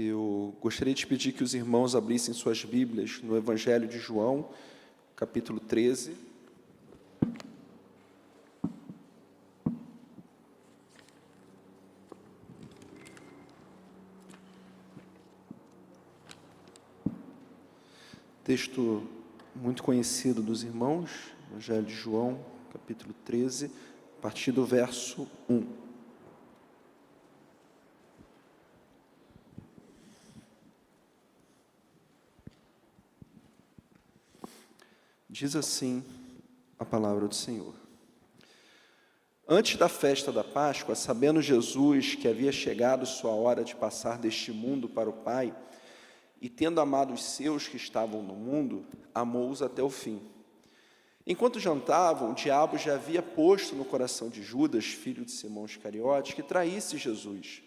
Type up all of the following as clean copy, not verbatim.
Eu gostaria de pedir que os irmãos abrissem suas Bíblias no Evangelho de João, capítulo 13. Texto muito conhecido dos irmãos, Evangelho de João, capítulo 13, a partir do verso 1. Diz assim a palavra do Senhor. Antes da festa da Páscoa, sabendo Jesus que havia chegado sua hora de passar deste mundo para o Pai, e tendo amado os seus que estavam no mundo, amou-os até o fim. Enquanto jantavam, o diabo já havia posto no coração de Judas, filho de Simão Iscariote, que traísse Jesus.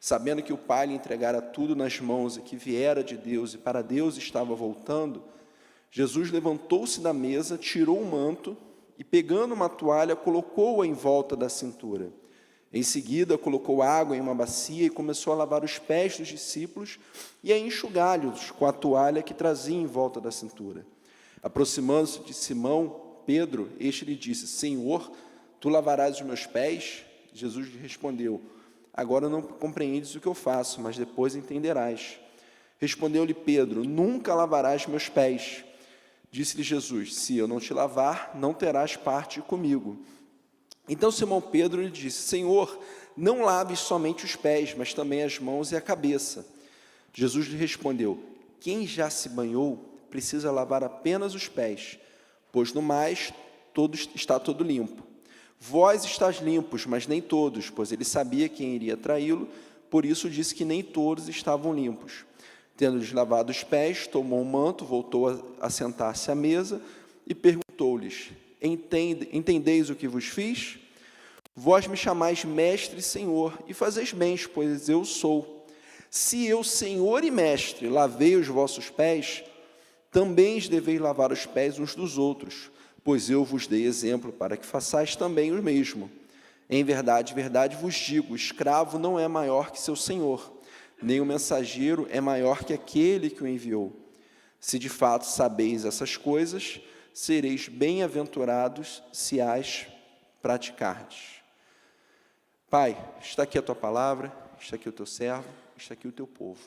Sabendo que o Pai lhe entregara tudo nas mãos e que viera de Deus e para Deus estava voltando, Jesus levantou-se da mesa, tirou o manto e, pegando uma toalha, colocou-a em volta da cintura. Em seguida, colocou água em uma bacia e começou a lavar os pés dos discípulos e a enxugá-los com a toalha que trazia em volta da cintura. Aproximando-se de Simão, Pedro, este lhe disse: Senhor, tu lavarás os meus pés? Jesus lhe respondeu: agora não compreendes o que eu faço, mas depois entenderás. Respondeu-lhe Pedro: nunca lavarás meus pés. Disse-lhe Jesus: se eu não te lavar, não terás parte comigo. Então Simão Pedro lhe disse: Senhor, não laves somente os pés, mas também as mãos e a cabeça. Jesus lhe respondeu: quem já se banhou precisa lavar apenas os pés, pois no mais está todo limpo. Vós estáis limpos, mas nem todos, pois ele sabia quem iria traí-lo, por isso disse que nem todos estavam limpos. Tendo-lhes lavado os pés, tomou um manto, voltou a sentar-se à mesa e perguntou-lhes: entendeis o que vos fiz? Vós me chamais mestre e senhor, e fazeis bem, pois eu sou. Se eu, senhor e mestre, lavei os vossos pés, também deveis lavar os pés uns dos outros, pois eu vos dei exemplo para que façais também o mesmo. Em verdade, verdade vos digo, o escravo não é maior que seu senhor, nem o mensageiro é maior que aquele que o enviou. Se de fato sabeis essas coisas, sereis bem-aventurados se as praticardes. Pai, está aqui a tua palavra, está aqui o teu servo, está aqui o teu povo.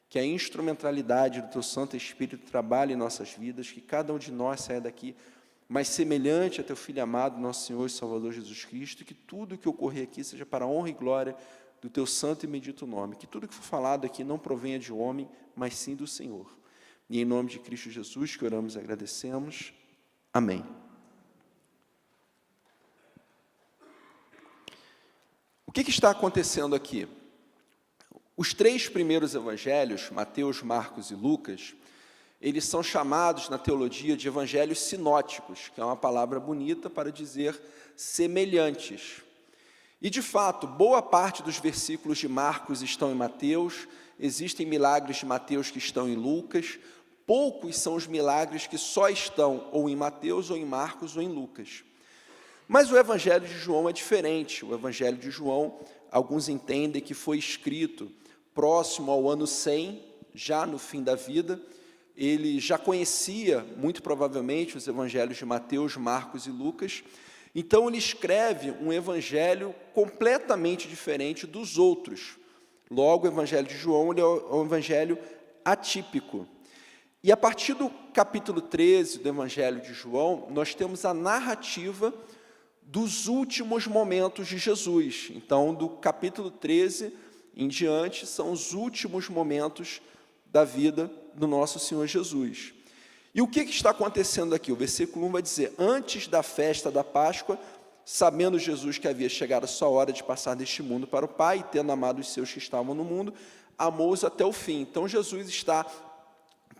Que a instrumentalidade do teu Santo Espírito trabalhe em nossas vidas, que cada um de nós saia daqui mais semelhante a teu Filho amado, nosso Senhor e Salvador Jesus Cristo, e que tudo que ocorrer aqui seja para a honra e glória do teu santo e bendito nome, que tudo que for falado aqui não provenha de homem, mas sim do Senhor. E em nome de Cristo Jesus que oramos e agradecemos. Amém. O que está acontecendo aqui? Os três primeiros evangelhos, Mateus, Marcos e Lucas, eles são chamados na teologia de evangelhos sinóticos, que é uma palavra bonita para dizer semelhantes. E, de fato, boa parte dos versículos de Marcos estão em Mateus, existem milagres de Mateus que estão em Lucas, poucos são os milagres que só estão ou em Mateus, ou em Marcos, ou em Lucas. Mas o Evangelho de João é diferente. O Evangelho de João, alguns entendem que foi escrito próximo ao ano 100, já no fim da vida. Ele já conhecia, muito provavelmente, os Evangelhos de Mateus, Marcos e Lucas. Então, ele escreve um evangelho completamente diferente dos outros. Logo, o Evangelho de João ele é um evangelho atípico. E a partir do capítulo 13 do Evangelho de João, nós temos a narrativa dos últimos momentos de Jesus. Então, do capítulo 13 em diante, são os últimos momentos da vida do nosso Senhor Jesus. E o que está acontecendo aqui? O versículo 1 vai dizer: antes da festa da Páscoa, sabendo Jesus que havia chegado a sua hora de passar deste mundo para o Pai, e tendo amado os seus que estavam no mundo, amou-os até o fim. Então Jesus está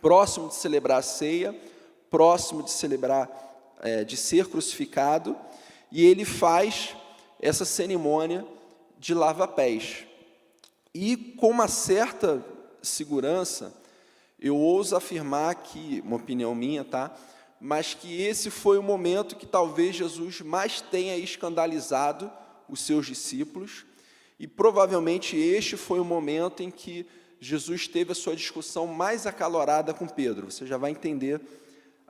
próximo de celebrar a ceia, próximo de celebrar, de ser crucificado, e ele faz essa cerimônia de lava-pés. E com uma certa segurança, eu ouso afirmar que, uma opinião minha, tá? Mas que esse foi o momento que talvez Jesus mais tenha escandalizado os seus discípulos, e provavelmente este foi o momento em que Jesus teve a sua discussão mais acalorada com Pedro. Você já vai entender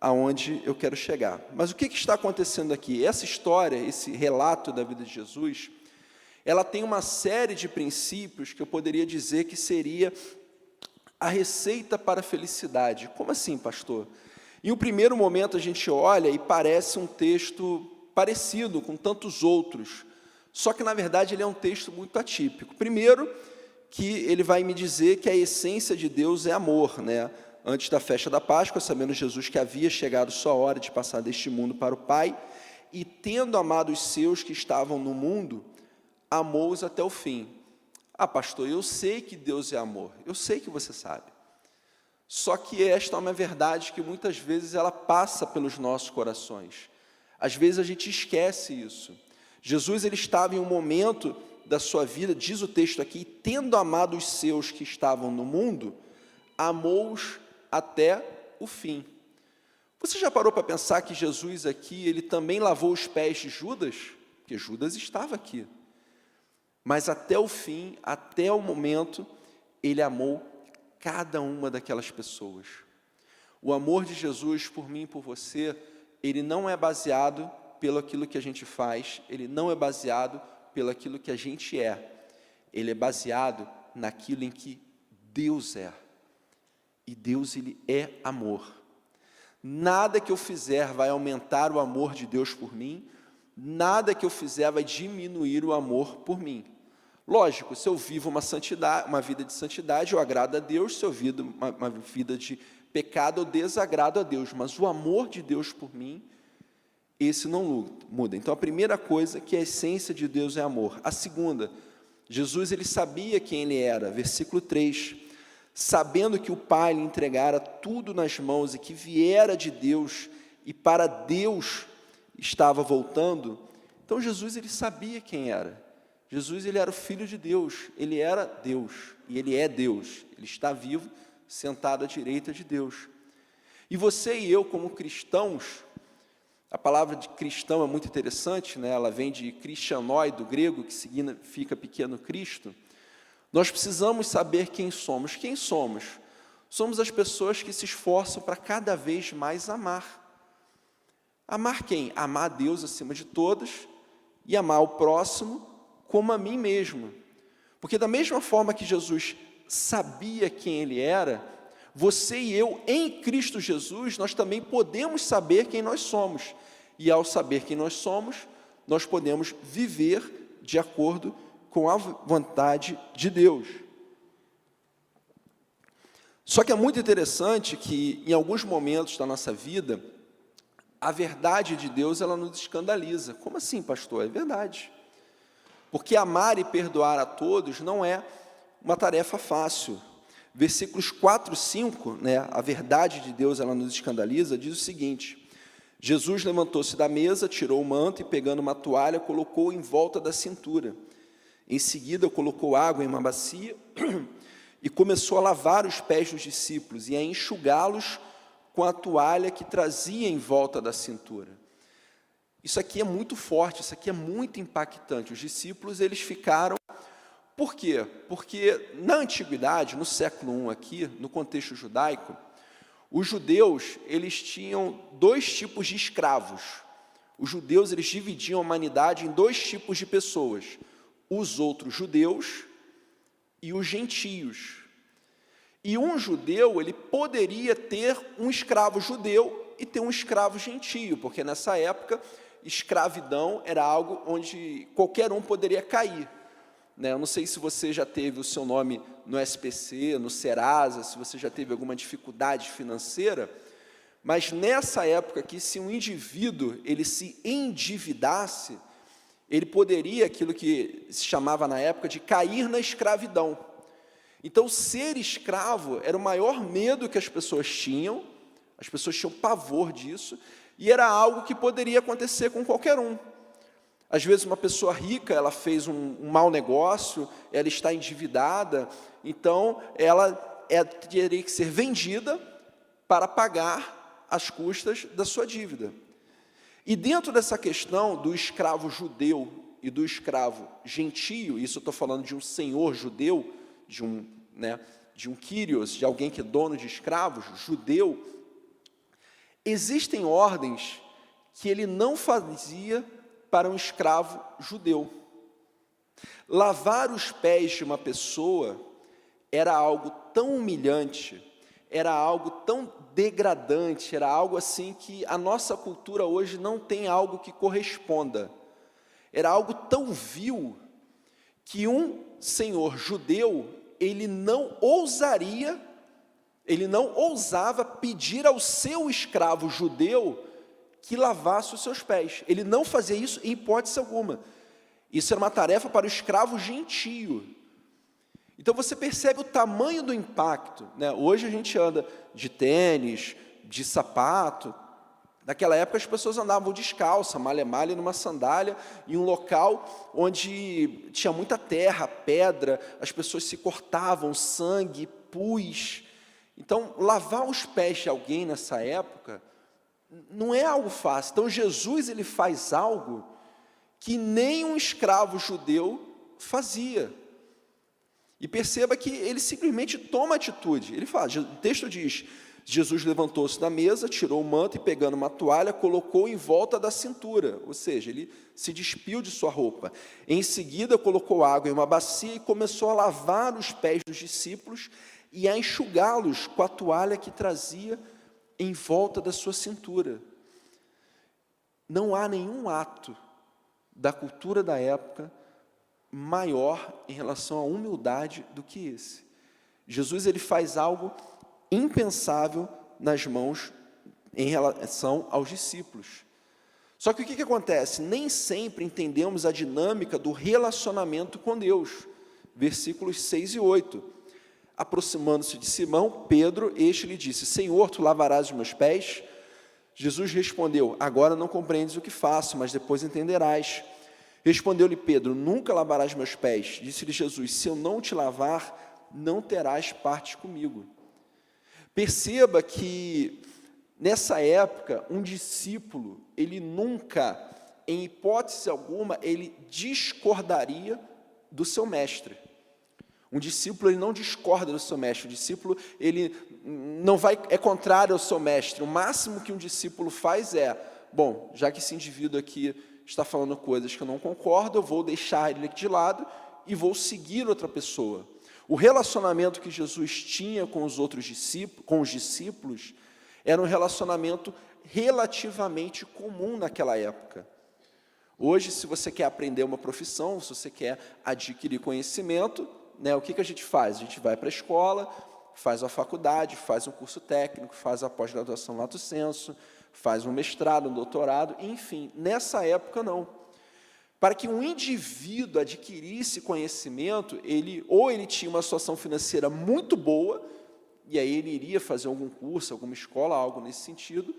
aonde eu quero chegar. Mas o que está acontecendo aqui? Essa história, esse relato da vida de Jesus, ela tem uma série de princípios que eu poderia dizer que seria a receita para a felicidade. Como assim, pastor? Em um primeiro momento a gente olha e parece um texto parecido com tantos outros, só que na verdade ele é um texto muito atípico. Primeiro, que ele vai me dizer que a essência de Deus é amor, né? Antes da festa da Páscoa, sabendo Jesus que havia chegado sua hora de passar deste mundo para o Pai, e tendo amado os seus que estavam no mundo, amou-os até o fim. Ah, pastor, eu sei que Deus é amor, eu sei que você sabe. Só que esta é uma verdade que muitas vezes ela passa pelos nossos corações. Às vezes a gente esquece isso. Jesus, ele estava em um momento da sua vida, diz o texto aqui, tendo amado os seus que estavam no mundo, amou-os até o fim. Você já parou para pensar que Jesus aqui, ele também lavou os pés de Judas? Porque Judas estava aqui. Mas até o fim, até o momento, ele amou cada uma daquelas pessoas. O amor de Jesus por mim e por você, ele não é baseado pelo aquilo que a gente faz, ele não é baseado pelo aquilo que a gente é. Ele é baseado naquilo em que Deus é. E Deus, ele é amor. Nada que eu fizer vai aumentar o amor de Deus por mim, nada que eu fizer vai diminuir o amor por mim. Lógico, se eu vivo uma vida de santidade, eu agrado a Deus, se eu vivo uma vida de pecado, eu desagrado a Deus, mas o amor de Deus por mim, esse não muda. Então, a primeira coisa, que a essência de Deus é amor. A segunda, Jesus, ele sabia quem ele era, versículo 3, sabendo que o Pai lhe entregara tudo nas mãos e que viera de Deus e para Deus estava voltando. Então, Jesus, ele sabia quem era. Jesus, ele era o Filho de Deus, ele era Deus, e ele é Deus, ele está vivo, sentado à direita de Deus. E você e eu, como cristãos, a palavra de cristão é muito interessante, né? Ela vem de Christianoi, do grego, que significa pequeno Cristo. Nós precisamos saber quem somos. Quem somos? Somos as pessoas que se esforçam para cada vez mais amar. Amar quem? Amar a Deus acima de todas e amar o próximo como a mim mesmo. Porque da mesma forma que Jesus sabia quem ele era, você e eu, em Cristo Jesus, nós também podemos saber quem nós somos. E ao saber quem nós somos, nós podemos viver de acordo com a vontade de Deus. Só que é muito interessante que, em alguns momentos da nossa vida, a verdade de Deus, ela nos escandaliza. Como assim, pastor? É verdade. Porque amar e perdoar a todos não é uma tarefa fácil. Versículos 4 e 5, né, a verdade de Deus, ela nos escandaliza, diz o seguinte: Jesus levantou-se da mesa, tirou o manto e, pegando uma toalha, colocou em volta da cintura. Em seguida, colocou água em uma bacia e começou a lavar os pés dos discípulos e a enxugá-los com a toalha que trazia em volta da cintura. Isso aqui é muito forte, isso aqui é muito impactante. Os discípulos, eles ficaram... Por quê? Porque na antiguidade, no século I aqui, no contexto judaico, os judeus, eles tinham dois tipos de escravos. Os judeus, eles dividiam a humanidade em dois tipos de pessoas: os outros judeus e os gentios. E um judeu, ele poderia ter um escravo judeu e ter um escravo gentio, porque nessa época, escravidão era algo onde qualquer um poderia cair. Eu não sei se você já teve o seu nome no SPC, no Serasa, se você já teve alguma dificuldade financeira, mas nessa época aqui, se um indivíduo ele se endividasse, ele poderia, aquilo que se chamava na época, de cair na escravidão. Então, ser escravo era o maior medo que as pessoas tinham pavor disso, e era algo que poderia acontecer com qualquer um. Às vezes, uma pessoa rica, ela fez um mau negócio, ela está endividada, então ela teria que ser vendida para pagar as custas da sua dívida. E dentro dessa questão do escravo judeu e do escravo gentio, isso eu estou falando de um senhor judeu, de um Kyrios, de alguém que é dono de escravos, judeu, existem ordens que ele não fazia para um escravo judeu. Lavar os pés de uma pessoa era algo tão humilhante, era algo tão degradante, era algo assim que a nossa cultura hoje não tem algo que corresponda. Era algo tão vil que um senhor judeu, ele não ousava pedir ao seu escravo judeu que lavasse os seus pés. Ele não fazia isso em hipótese alguma. Isso era uma tarefa para o escravo gentio. Então você percebe o tamanho do impacto, né? Hoje a gente anda de tênis, de sapato. Naquela época as pessoas andavam descalças, malha-malha, numa sandália, em um local onde tinha muita terra, pedra, as pessoas se cortavam, sangue, pus. Então, lavar os pés de alguém nessa época não é algo fácil. Então, Jesus ele faz algo que nem um escravo judeu fazia. E perceba que ele simplesmente toma atitude. Ele fala, o texto diz, Jesus levantou-se da mesa, tirou o manto e, pegando uma toalha, colocou em volta da cintura. Ou seja, ele se despiu de sua roupa. Em seguida, colocou água em uma bacia e começou a lavar os pés dos discípulos e a enxugá-los com a toalha que trazia em volta da sua cintura. Não há nenhum ato da cultura da época maior em relação à humildade do que esse. Jesus ele faz algo impensável nas mãos em relação aos discípulos. Só que o que acontece? Nem sempre entendemos a dinâmica do relacionamento com Deus. Versículos 6 e 8. Aproximando-se de Simão, Pedro, este lhe disse, Senhor, tu lavarás os meus pés? Jesus respondeu, agora não compreendes o que faço, mas depois entenderás. Respondeu-lhe Pedro, nunca lavarás meus pés. Disse-lhe Jesus, se eu não te lavar, não terás parte comigo. Perceba que, nessa época, um discípulo, ele nunca, em hipótese alguma, ele discordaria do seu mestre. Um discípulo, ele não discorda do seu mestre. O discípulo, ele não é contrário ao seu mestre. O máximo que um discípulo faz é, bom, já que esse indivíduo aqui está falando coisas que eu não concordo, eu vou deixar ele de lado e vou seguir outra pessoa. O relacionamento que Jesus tinha com os outros discípulos, com os discípulos, era um relacionamento relativamente comum naquela época. Hoje, se você quer aprender uma profissão, se você quer adquirir conhecimento, né, o que a gente faz? A gente vai para a escola, faz a faculdade, faz um curso técnico, faz a pós-graduação lato sensu, faz um mestrado, um doutorado, enfim, nessa época não. Para que um indivíduo adquirisse conhecimento, ele tinha uma situação financeira muito boa, e aí ele iria fazer algum curso, alguma escola, algo nesse sentido,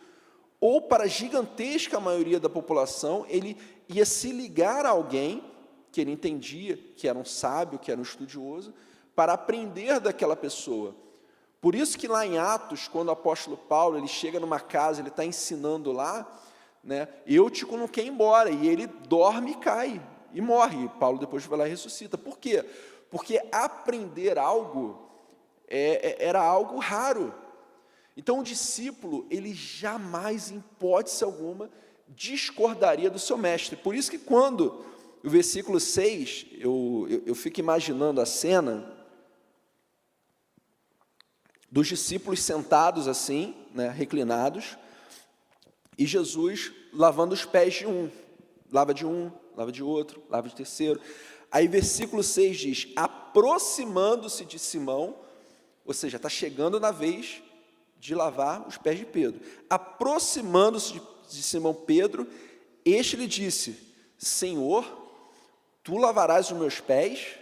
ou para a gigantesca maioria da população, ele ia se ligar a alguém que ele entendia, que era um sábio, que era um estudioso, para aprender daquela pessoa. Por isso que lá em Atos, quando o apóstolo Paulo ele chega numa casa, ele está ensinando lá, né, Eutico não quer ir embora, e ele dorme e cai, e morre. E Paulo depois vai lá e ressuscita. Por quê? Porque aprender algo era algo raro. Então o discípulo, ele jamais, em hipótese alguma, discordaria do seu mestre. Por isso que quando, o versículo 6, eu fico imaginando a cena dos discípulos sentados assim, né, reclinados, e Jesus lavando os pés de um, lava de outro, lava de terceiro. Aí versículo 6 diz, aproximando-se de Simão, ou seja, está chegando na vez de lavar os pés de Pedro. Aproximando-se de Simão Pedro, este lhe disse, Senhor, tu lavarás os meus pés?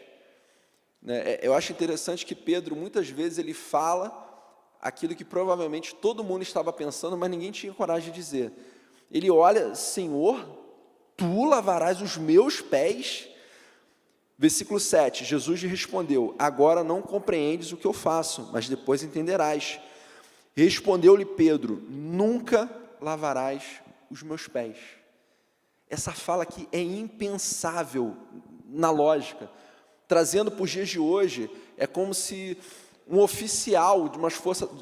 Eu acho interessante que Pedro, muitas vezes, ele fala aquilo que provavelmente todo mundo estava pensando, mas ninguém tinha coragem de dizer. Ele olha, Senhor, tu lavarás os meus pés? Versículo 7, Jesus lhe respondeu, agora não compreendes o que eu faço, mas depois entenderás. Respondeu-lhe Pedro, nunca lavarás os meus pés. Essa fala aqui é impensável na lógica. Trazendo para os dias de hoje, é como se um oficial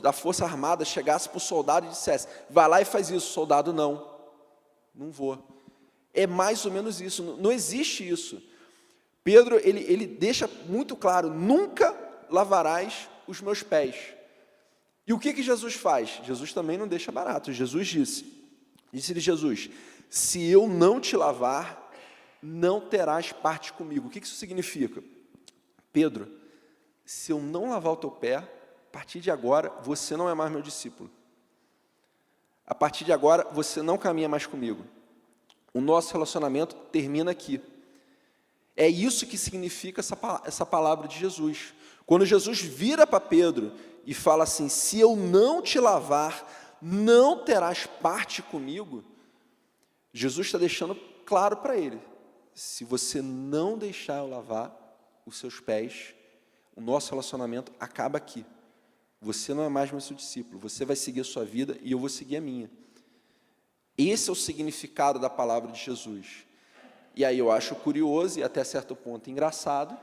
da Força Armada chegasse para o soldado e dissesse, vai lá e faz isso, soldado, não vou. É mais ou menos isso, não existe isso. Pedro, ele deixa muito claro, nunca lavarás os meus pés. E o que Jesus faz? Jesus também não deixa barato. Jesus disse-lhe Jesus, se eu não te lavar, não terás parte comigo. O que isso significa? Pedro, se eu não lavar o teu pé, a partir de agora, você não é mais meu discípulo. A partir de agora, você não caminha mais comigo. O nosso relacionamento termina aqui. É isso que significa essa palavra de Jesus. Quando Jesus vira para Pedro e fala assim, se eu não te lavar, não terás parte comigo, Jesus está deixando claro para ele, se você não deixar eu lavar os seus pés, o nosso relacionamento acaba aqui. Você não é mais meu seu discípulo, você vai seguir a sua vida e eu vou seguir a minha. Esse é o significado da palavra de Jesus. E aí eu acho curioso e até certo ponto engraçado,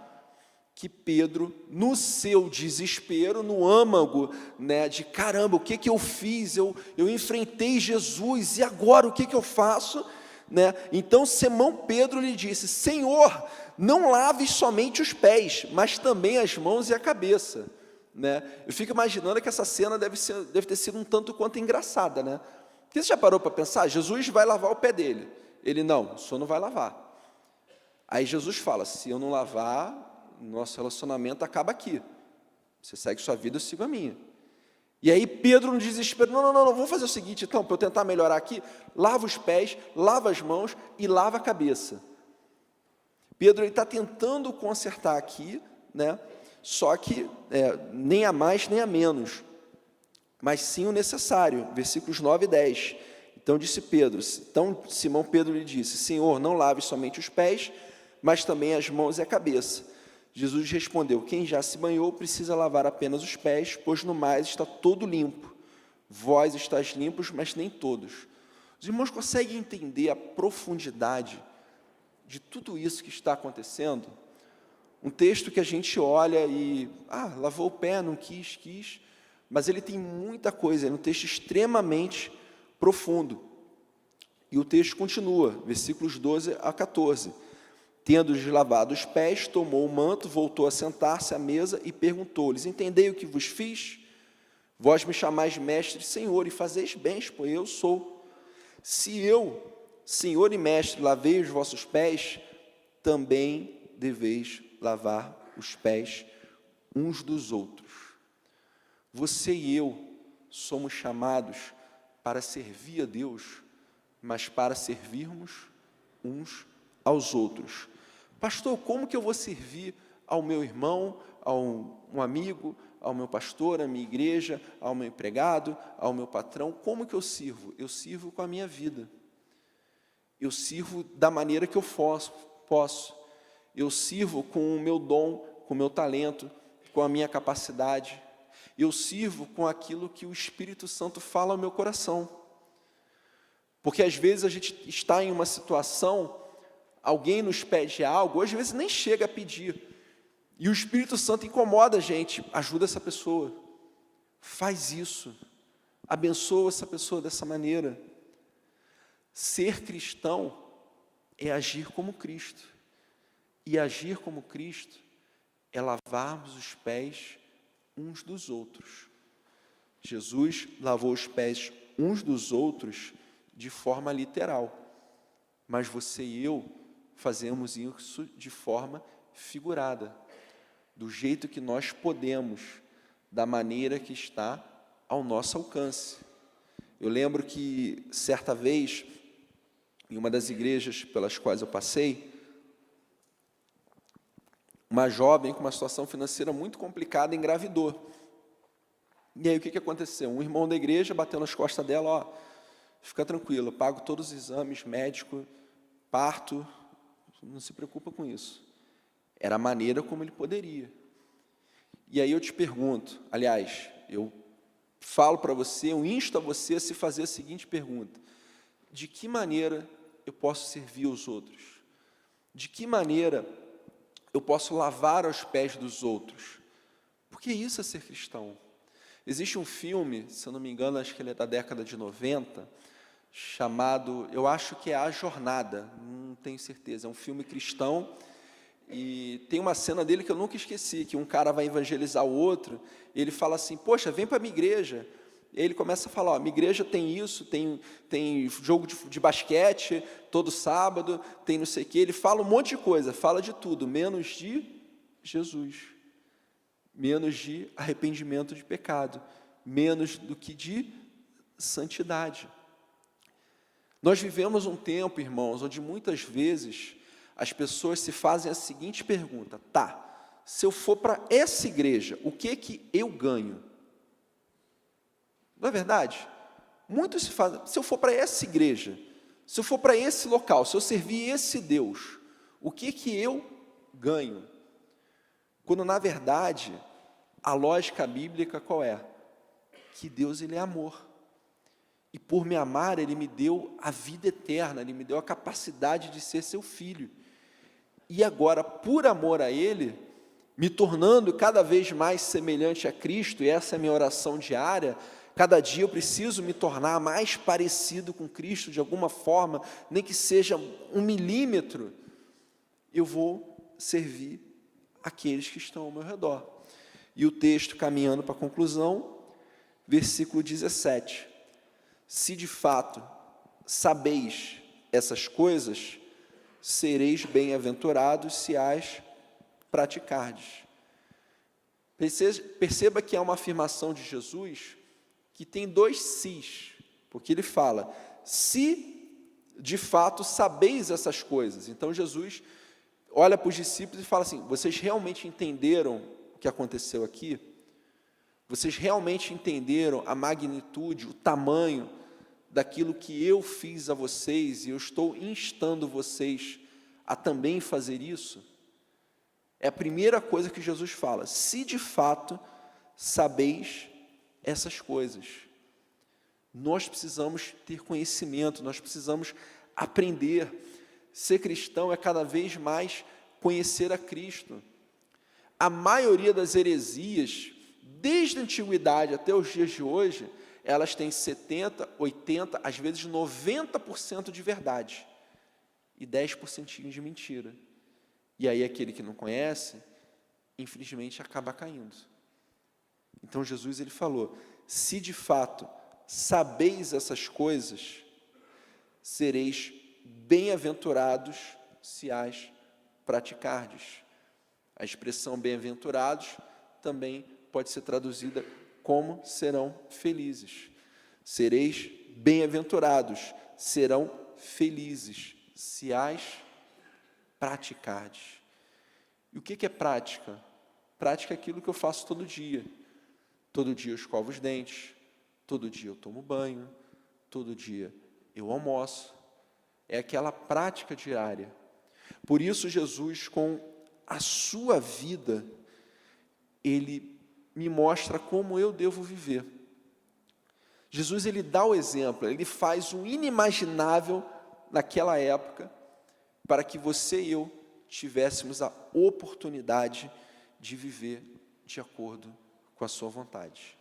que Pedro, no seu desespero, no âmago, né, de caramba, o que eu fiz? Eu enfrentei Jesus, e agora o que eu faço? Né? Então Simão Pedro lhe disse, Senhor, não laves somente os pés, mas também as mãos e a cabeça. Né? Eu fico imaginando que essa cena deve ter sido um tanto quanto engraçada. Né? Porque você já parou para pensar? Jesus vai lavar o pé dele. Ele, não, o senhor não vai lavar. Aí Jesus fala, se eu não lavar, nosso relacionamento acaba aqui. Você segue sua vida, eu sigo a minha. E aí Pedro no desespero, não, vamos fazer o seguinte então, para eu tentar melhorar aqui, lava os pés, lava as mãos e lava a cabeça. Pedro está tentando consertar aqui, né? Só que nem a mais nem a menos, mas sim o necessário, versículos 9 e 10. Então disse Pedro, Simão Pedro lhe disse, Senhor, não lave somente os pés, mas também as mãos e a cabeça. Jesus respondeu, quem já se banhou precisa lavar apenas os pés, pois no mais está todo limpo. Vós estáis limpos, mas nem todos. Os irmãos conseguem entender a profundidade de tudo isso que está acontecendo? Um texto que a gente olha e, lavou o pé, não quis, mas ele tem muita coisa, é um texto extremamente profundo. E o texto continua, versículos 12 a 14. Tendo-lhes lavado os pés, tomou o manto, voltou a sentar-se à mesa e perguntou-lhes, entendei o que vos fiz? Vós me chamais mestre e senhor, e fazeis bem, pois eu sou. Se eu, senhor e mestre, lavei os vossos pés, também deveis lavar os pés uns dos outros. Você e eu somos chamados para servir a Deus, mas para servirmos uns aos outros. Pastor, como que eu vou servir ao meu irmão, a um amigo, ao meu pastor, à minha igreja, ao meu empregado, ao meu patrão? Como que eu sirvo? Eu sirvo com a minha vida. Eu sirvo da maneira que eu posso. Eu sirvo com o meu dom, com o meu talento, com a minha capacidade. Eu sirvo com aquilo que o Espírito Santo fala ao meu coração. Porque às vezes a gente está em uma situação, alguém nos pede algo, às vezes nem chega a pedir, e o Espírito Santo incomoda a gente, ajuda essa pessoa, faz isso, abençoa essa pessoa dessa maneira. Ser cristão é agir como Cristo, e agir como Cristo é lavarmos os pés uns dos outros. Jesus lavou os pés uns dos outros de forma literal, mas você e eu fazemos isso de forma figurada, do jeito que nós podemos, da maneira que está ao nosso alcance. Eu lembro que, certa vez, em uma das igrejas pelas quais eu passei, uma jovem com uma situação financeira muito complicada engravidou. E aí o que aconteceu? Um irmão da igreja bateu nas costas dela, fica tranquilo, eu pago todos os exames, médico, parto, não se preocupa com isso. Era a maneira como ele poderia. E aí eu te pergunto, aliás, eu falo para você, eu insto a você a se fazer a seguinte pergunta: de que maneira eu posso servir os outros? De que maneira eu posso lavar os pés dos outros? Porque isso é ser cristão. Existe um filme, se eu não me engano, acho que ele é da década de 90, chamado, eu acho que é A Jornada, não tenho certeza, é um filme cristão, e tem uma cena dele que eu nunca esqueci, que um cara vai evangelizar o outro, e ele fala assim, poxa, vem para a minha igreja. E ele começa a falar, ó, minha igreja tem isso, tem jogo de basquete todo sábado, tem não sei o quê. Ele fala um monte de coisa, fala de tudo, menos de Jesus, menos de arrependimento de pecado, menos do que de santidade. Nós vivemos um tempo, irmãos, onde muitas vezes as pessoas se fazem a seguinte pergunta, tá, se eu for para essa igreja, o que eu ganho? Não é verdade? Muitos se fazem, se eu for para essa igreja, se eu for para esse local, se eu servir esse Deus, o que eu ganho? Quando, na verdade, a lógica bíblica qual é? Que Deus, Ele é amor. E por me amar, Ele me deu a vida eterna, Ele me deu a capacidade de ser seu filho. E agora, por amor a Ele, me tornando cada vez mais semelhante a Cristo, e essa é a minha oração diária, cada dia eu preciso me tornar mais parecido com Cristo de alguma forma, nem que seja 1 milímetro, eu vou servir aqueles que estão ao meu redor. E o texto, caminhando para a conclusão, versículo 17. Se de fato sabeis essas coisas, sereis bem-aventurados se as praticardes. Perceba que é uma afirmação de Jesus que tem 2 sis, porque ele fala, se de fato sabeis essas coisas. Então Jesus olha para os discípulos e fala assim, vocês realmente entenderam o que aconteceu aqui? Vocês realmente entenderam a magnitude, o tamanho daquilo que eu fiz a vocês, e eu estou instando vocês a também fazer isso? É a primeira coisa que Jesus fala, se de fato sabeis essas coisas. Nós precisamos ter conhecimento, nós precisamos aprender. Ser cristão é cada vez mais conhecer a Cristo. A maioria das heresias, desde a antiguidade até os dias de hoje, elas têm 70%, 80%, às vezes 90% de verdade e 10% de mentira. E aí aquele que não conhece, infelizmente, acaba caindo. Então Jesus, ele falou, se de fato sabeis essas coisas, sereis bem-aventurados se as praticardes. A expressão bem-aventurados também pode ser traduzida como serão felizes. Sereis bem-aventurados, serão felizes se as praticardes. E o que é prática? Prática é aquilo que eu faço todo dia. Todo dia eu escovo os dentes, todo dia eu tomo banho, todo dia eu almoço. É aquela prática diária. Por isso Jesus, com a sua vida, Ele me mostra como eu devo viver. Jesus, Ele dá o exemplo, Ele faz o inimaginável naquela época, para que você e eu tivéssemos a oportunidade de viver de acordo com a sua vontade.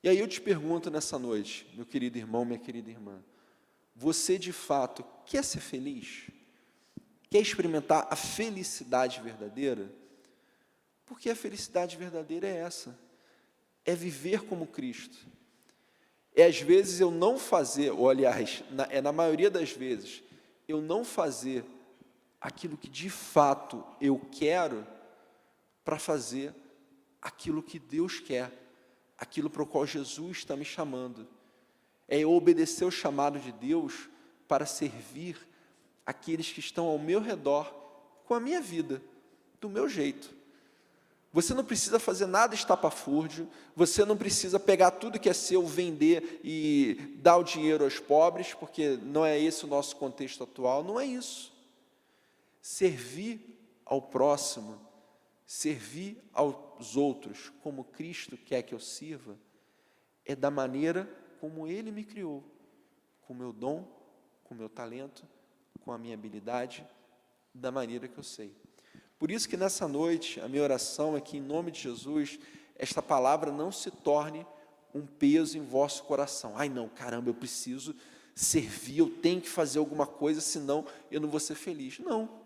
E aí eu te pergunto nessa noite, meu querido irmão, minha querida irmã, você de fato quer ser feliz? Quer experimentar a felicidade verdadeira? Porque a felicidade verdadeira é essa, é viver como Cristo. É às vezes eu não fazer, ou aliás, na maioria das vezes, eu não fazer aquilo que de fato eu quero para fazer aquilo que Deus quer, aquilo para o qual Jesus está me chamando. É eu obedecer o chamado de Deus para servir aqueles que estão ao meu redor com a minha vida, do meu jeito. Você não precisa fazer nada estapafúrdio, você não precisa pegar tudo que é seu, vender e dar o dinheiro aos pobres, porque não é esse o nosso contexto atual, não é isso. Servir ao próximo, servir aos outros como Cristo quer que eu sirva, é da maneira como Ele me criou, com o meu dom, com o meu talento, com a minha habilidade, da maneira que eu sei. Por isso que nessa noite, a minha oração é que, em nome de Jesus, esta palavra não se torne um peso em vosso coração. Ai não, caramba, eu preciso servir, eu tenho que fazer alguma coisa, senão eu não vou ser feliz. Não.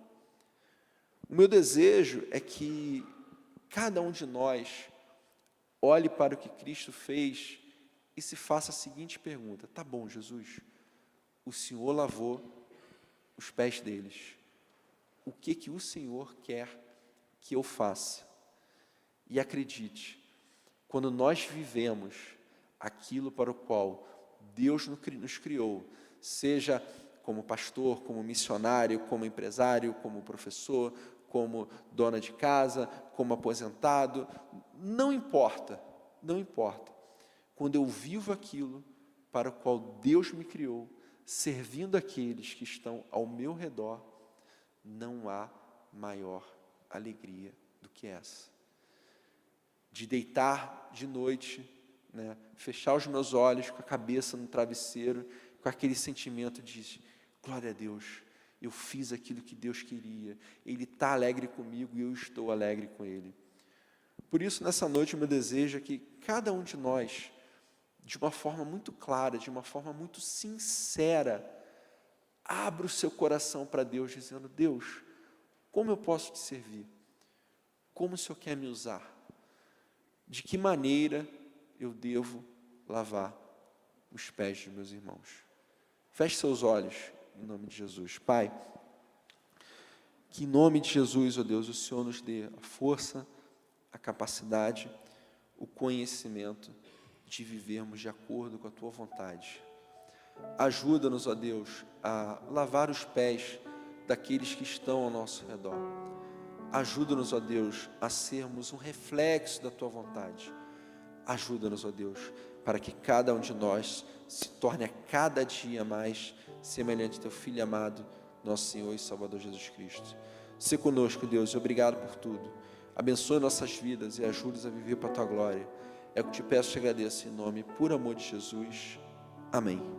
O meu desejo é que cada um de nós olhe para o que Cristo fez e se faça a seguinte pergunta: tá bom, Jesus, o Senhor lavou os pés deles. O que o Senhor quer que eu faça? E acredite, quando nós vivemos aquilo para o qual Deus nos criou, seja como pastor, como missionário, como empresário, como professor, como dona de casa, como aposentado, não importa, não importa. Quando eu vivo aquilo para o qual Deus me criou, servindo aqueles que estão ao meu redor, não há maior alegria do que essa. De deitar de noite, né, fechar os meus olhos com a cabeça no travesseiro, com aquele sentimento de glória a Deus, eu fiz aquilo que Deus queria, Ele está alegre comigo e eu estou alegre com Ele. Por isso, nessa noite, o meu desejo é que cada um de nós, de uma forma muito clara, de uma forma muito sincera, abra o seu coração para Deus, dizendo: Deus, como eu posso te servir? Como o Senhor quer me usar? De que maneira eu devo lavar os pés dos meus irmãos? Feche seus olhos, em nome de Jesus. Pai, que em nome de Jesus, ó Deus, o Senhor nos dê a força, a capacidade, o conhecimento de vivermos de acordo com a Tua vontade. Ajuda-nos, ó Deus, a lavar os pés daqueles que estão ao nosso redor. Ajuda-nos, ó Deus, a sermos um reflexo da Tua vontade. Ajuda-nos, ó Deus, para que cada um de nós se torne a cada dia mais semelhante ao Teu Filho amado, nosso Senhor e Salvador Jesus Cristo. Se conosco, Deus, e obrigado por tudo. Abençoe nossas vidas e ajude-nos a viver para a Tua glória. É o que te peço e te agradeço em nome, por amor de Jesus. Amém.